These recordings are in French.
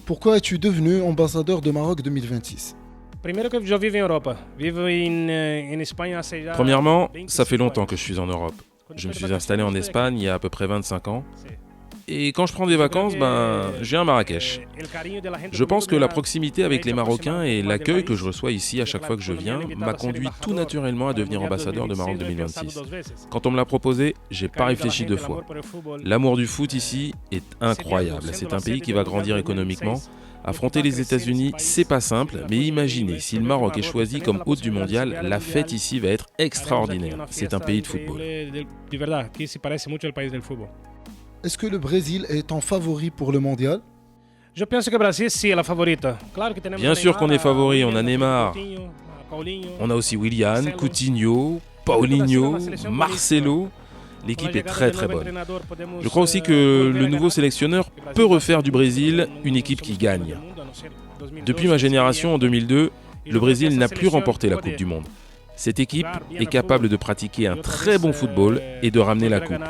Pourquoi es-tu devenu ambassadeur de Maroc 2026? Premièrement, ça fait longtemps que je suis en Europe. Je me suis installé en Espagne il y a à peu près 25 ans. Et quand je prends des vacances, je viens à Marrakech. Je pense que la proximité avec les Marocains et l'accueil que je reçois ici à chaque fois que je viens m'a conduit tout naturellement à devenir ambassadeur de Maroc 2026. Quand on me l'a proposé, j'ai pas réfléchi deux fois. L'amour du foot ici est incroyable. C'est un pays qui va grandir économiquement. Affronter les États-Unis, c'est pas simple, mais imaginez, si le Maroc est choisi comme hôte du mondial, la fête ici va être extraordinaire. C'est un pays de football. Est-ce que le Brésil est ton favori pour le mondial? Bien sûr qu'on est favori, on a Neymar. On a aussi Willian, Coutinho, Paulinho, Marcelo. L'équipe est très très bonne. Je crois aussi que le nouveau sélectionneur peut refaire du Brésil une équipe qui gagne. Depuis ma génération en 2002, le Brésil n'a plus remporté la Coupe du Monde. Cette équipe est capable de pratiquer un très bon football et de ramener la coupe.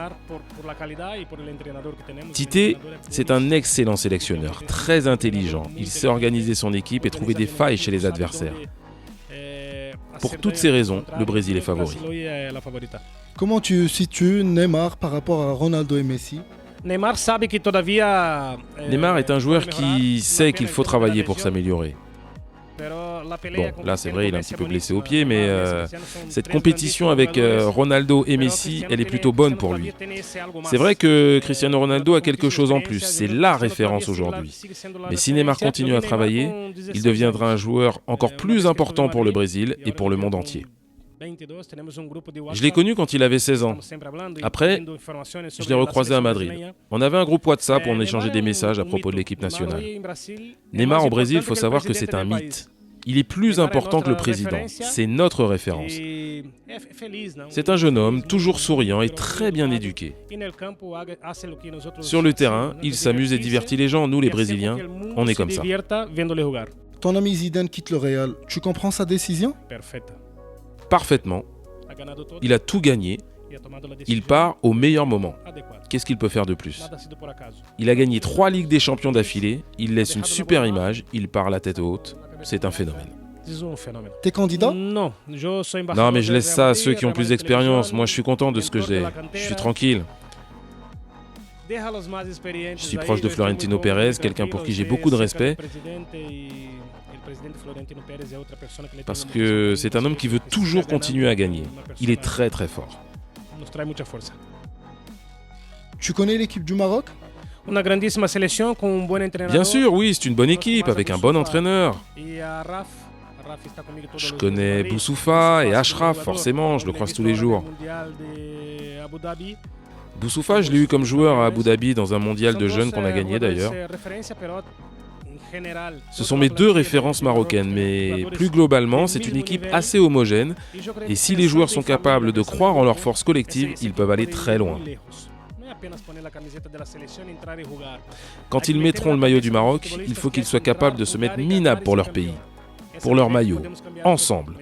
Tite, c'est un excellent sélectionneur, très intelligent. Il sait organiser son équipe et trouver des failles chez les adversaires. Pour toutes ces raisons, le Brésil est favori. Comment tu situes Neymar par rapport à Ronaldo et Messi? Neymar est un joueur qui sait qu'il faut travailler pour s'améliorer. Bon, là c'est vrai, il est un petit peu blessé au pied, mais cette compétition avec Ronaldo et Messi, elle est plutôt bonne pour lui. C'est vrai que Cristiano Ronaldo a quelque chose en plus, c'est la référence aujourd'hui. Mais si Neymar continue à travailler, il deviendra un joueur encore plus important pour le Brésil et pour le monde entier. Je l'ai connu quand il avait 16 ans. Après, je l'ai recroisé à Madrid. On avait un groupe WhatsApp où on échangeait des messages à propos de l'équipe nationale. Neymar au Brésil, il faut savoir que c'est un mythe. Il est plus important que le président. C'est notre référence. C'est un jeune homme, toujours souriant et très bien éduqué. Sur le terrain, il s'amuse et divertit les gens. Nous, les Brésiliens, on est comme ça. Ton ami Zidane quitte le Real. Tu comprends sa décision? Parfaitement. Il a tout gagné. Il part au meilleur moment. Qu'est-ce qu'il peut faire de plus? Il a gagné 3 Ligues des Champions d'affilée. Il laisse une super image. Il part la tête haute. C'est un phénomène. T'es candidat? Non, mais je laisse ça à ceux qui ont plus d'expérience. Moi, je suis content de ce que j'ai. Je suis tranquille. Je suis proche de Florentino Pérez, quelqu'un pour qui j'ai beaucoup de respect. Parce que c'est un homme qui veut toujours continuer à gagner. Il est très très fort. Tu connais l'équipe du Maroc? Bien sûr, oui, c'est une bonne équipe avec un bon entraîneur. Je connais Boussoufa et Achraf, forcément, je le croise tous les jours. Boussoufa, je l'ai eu comme joueur à Abu Dhabi dans un mondial de jeunes qu'on a gagné d'ailleurs. Ce sont mes deux références marocaines, mais plus globalement, c'est une équipe assez homogène. Et si les joueurs sont capables de croire en leur force collective, ils peuvent aller très loin. Quand ils mettront le maillot du Maroc, il faut qu'ils soient capables de se mettre minables pour leur pays, pour leur maillot, ensemble.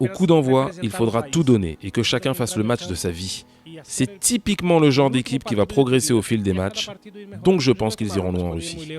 Au coup d'envoi, il faudra tout donner et que chacun fasse le match de sa vie. C'est typiquement le genre d'équipe qui va progresser au fil des matchs, donc je pense qu'ils iront loin en Russie.